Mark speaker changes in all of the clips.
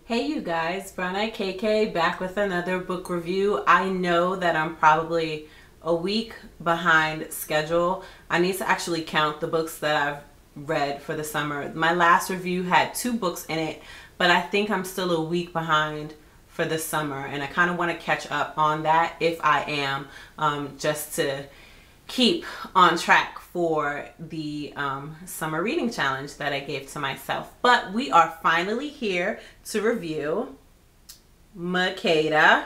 Speaker 1: Hey you guys, Brown Eye KK back with another book review. I know that I'm probably a week behind schedule. I need to actually count the books that I've read for the summer. My last review had 2 books in it, but I think I'm still a week behind for the summer, and I kind of want to catch up on that if I am, just to keep on track for the summer reading challenge that I gave to myself. But we are finally here to review Makeda.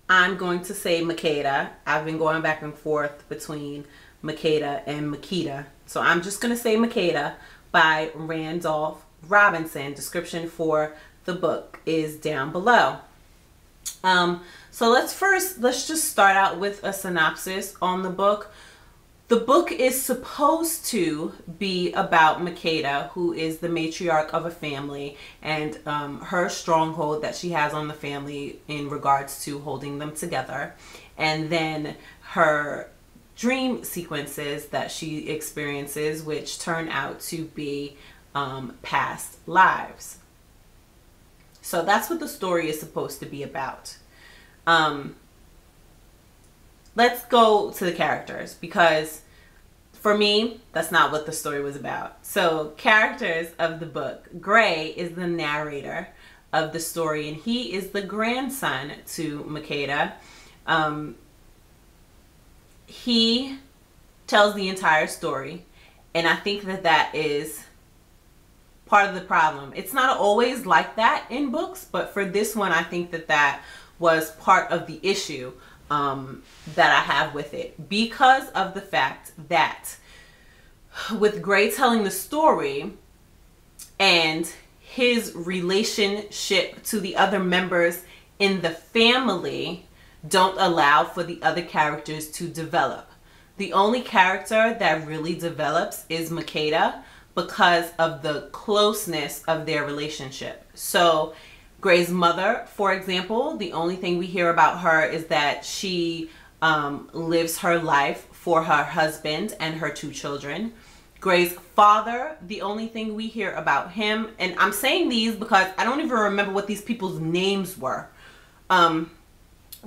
Speaker 1: I'm going to say Makeda. I've been going back and forth between Makeda and Makeda, so I'm just going to say Makeda by Randall Robinson. Description for the book is down below. So let's just start out with a synopsis on the book. The book is supposed to be about Makeda, who is the matriarch of a family, and her stronghold that she has on the family in regards to holding them together, and then her dream sequences that she experiences, which turn out to be past lives. So that's what the story is supposed to be about. Let's go to the characters, because for me, that's not what the story was about. So, characters of the book. Gray is the narrator of the story, and he is the grandson to Makeda. He tells the entire story, and I think that that is part of the problem. It's not always like that in books, but for this one, I think that that was part of the issue that I have with it, because of the fact that with Gray telling the story and his relationship to the other members in the family don't allow for the other characters to develop. The only character that really develops is Makeda because of the closeness of their relationship. So Gray's mother, for example, the only thing we hear about her is that she lives her life for her husband and her 2 children. Gray's father, the only thing we hear about him, and I'm saying these because I don't even remember what these people's names were.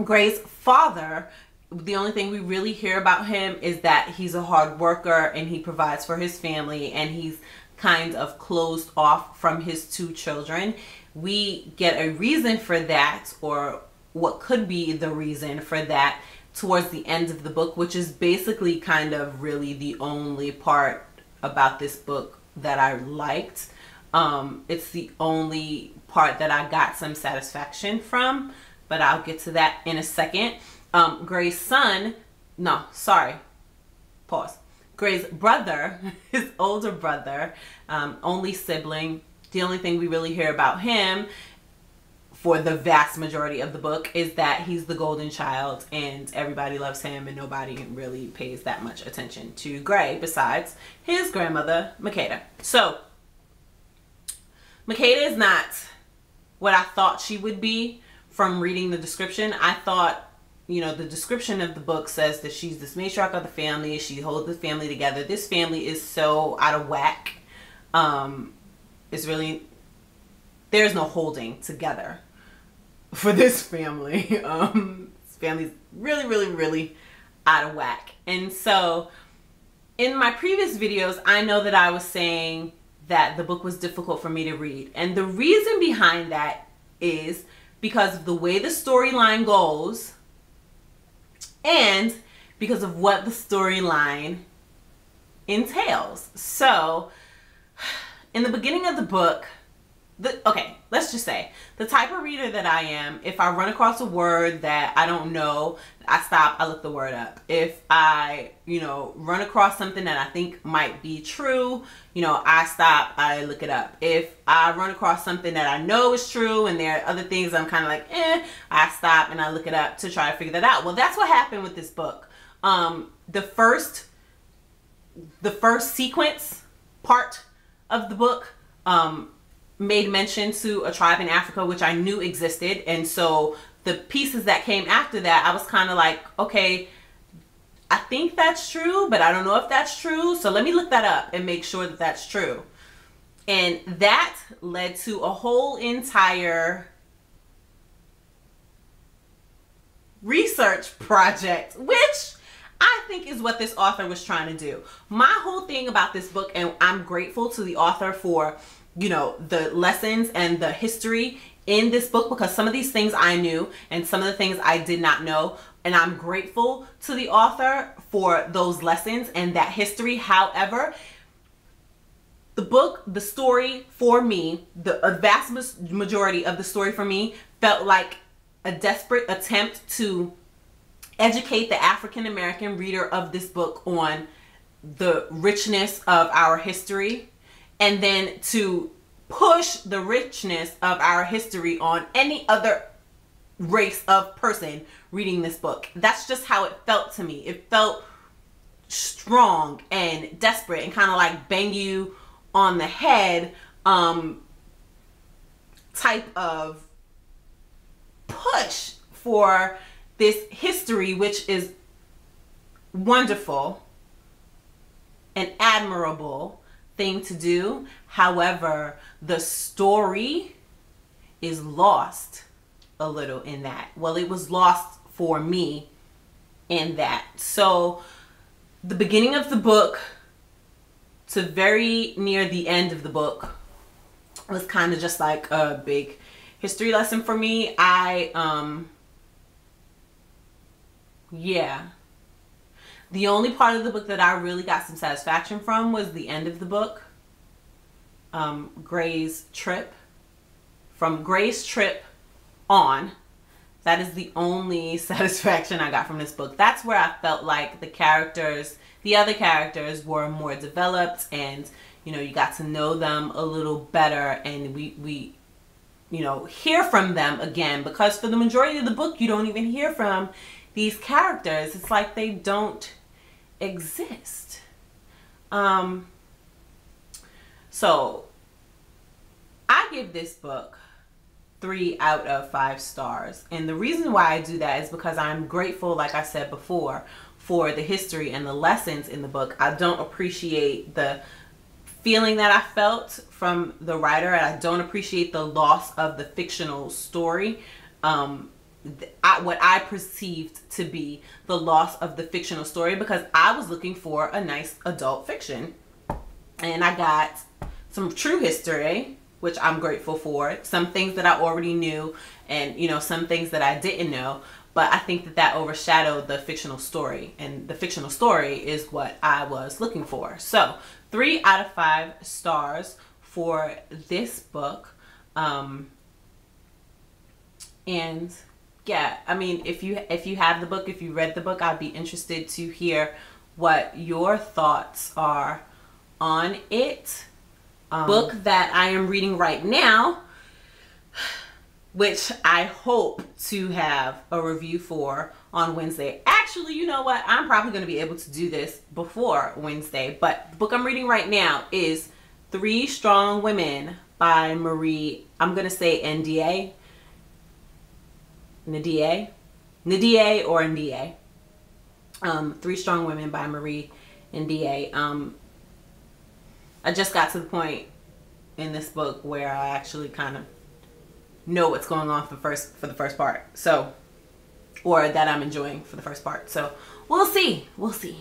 Speaker 1: Gray's father, the only thing we really hear about him is that he's a hard worker and he provides for his family, and he's kind of closed off from his 2 children. We get a reason for that, or what could be the reason for that, towards the end of the book, which is basically kind of really the only part about this book that I liked. It's the only part that I got some satisfaction from, but I'll get to that in a second. Gray's son, no, sorry, pause. Gray's brother, his older brother, only sibling, the only thing we really hear about him for the vast majority of the book is that he's the golden child and everybody loves him, and nobody really pays that much attention to Gray besides his grandmother, Makeda. So, Makeda is not what I thought she would be from reading the description. I thought, you know, the description of the book says that she's this matriarch of the family. She holds the family together. This family is so out of whack. It's really, there's no holding together for this family. This family's really, really, really out of whack. And so in my previous videos, I know that I was saying that the book was difficult for me to read. And the reason behind that is because of the way the storyline goes, and because of what the storyline entails. So in the beginning of the book, okay, let's just say the type of reader that I am, if I run across a word that I don't know, I stop, I look the word up. If I, run across something that I think might be true, I stop, I look it up. If I run across something that I know is true and there are other things I'm kind of like, I stop and I look it up to try to figure that out. Well, that's what happened with this book. The first sequence part of the book made mention to a tribe in Africa, which I knew existed. And so the pieces that came after that, I was kind of like, okay, I think that's true, but I don't know if that's true. So let me look that up and make sure that that's true. And that led to a whole entire research project, which I think is what this author was trying to do. My whole thing about this book, and I'm grateful to the author for, you know, the lessons and the history in this book, because some of these things I knew and some of the things I did not know. And I'm grateful to the author for those lessons and that history. However, the book, the story for me, the vast majority of the story for me felt like a desperate attempt to educate the African American reader of this book on the richness of our history, and then to push the richness of our history on any other race of person reading this book. That's just how it felt to me. It felt strong and desperate and kind of like bang you on the head type of push for this history, which is wonderful and admirable thing to do. However, the story is lost a little in that. Well, it was lost for me in that. So the beginning of the book to very near the end of the book was kind of just like a big history lesson for me. Yeah. The only part of the book that I really got some satisfaction from was the end of the book. Gray's trip. From Gray's trip on, that is the only satisfaction I got from this book. That's where I felt like the other characters were more developed, and you know, you got to know them a little better, and we you know, hear from them again, because for the majority of the book you don't even hear from these characters. It's like they don't exist. So I give this book 3 out of 5 stars. And the reason why I do that is because I'm grateful, like I said before, for the history and the lessons in the book. I don't appreciate the feeling that I felt from the writer, and I don't appreciate the loss of the fictional story. What I perceived to be the loss of the fictional story, because I was looking for a nice adult fiction, and I got some true history, which I'm grateful for. Some things that I already knew, and you know, some things that I didn't know, but I think that that overshadowed the fictional story, and the fictional story is what I was looking for. So 3 out of 5 stars for this book. And yeah, I mean, if you have the book, if you read the book, I'd be interested to hear what your thoughts are on it. Book that I am reading right now, which I hope to have a review for on Wednesday. Actually, you know what? I'm probably going to be able to do this before Wednesday, but the book I'm reading right now is 3 Strong Women by Marie, I'm going to say Nadia or Nda. 3 Strong Women by Marie Nda. I just got to the point in this book where I actually kind of know what's going on for the first part. So, or that I'm enjoying for the first part. So we'll see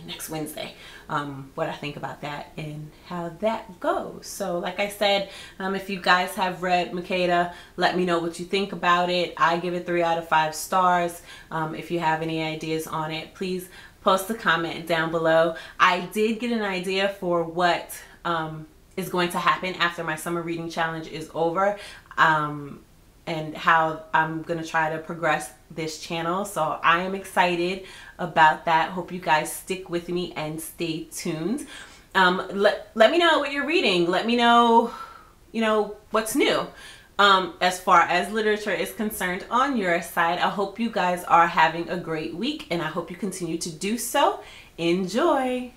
Speaker 1: next Wednesday what I think about that and how that goes. So like I said, if you guys have read Makeda, let me know what you think about it. I give it 3 out of 5 stars. If you have any ideas on it, please post a comment down below. I did get an idea for what is going to happen after my summer reading challenge is over, and how I'm gonna try to progress this channel. So I am excited about that. Hope you guys stick with me and stay tuned. Let me know what you're reading. Let me know, you know, what's new as far as literature is concerned on your side. I hope you guys are having a great week, and I hope you continue to do so. Enjoy.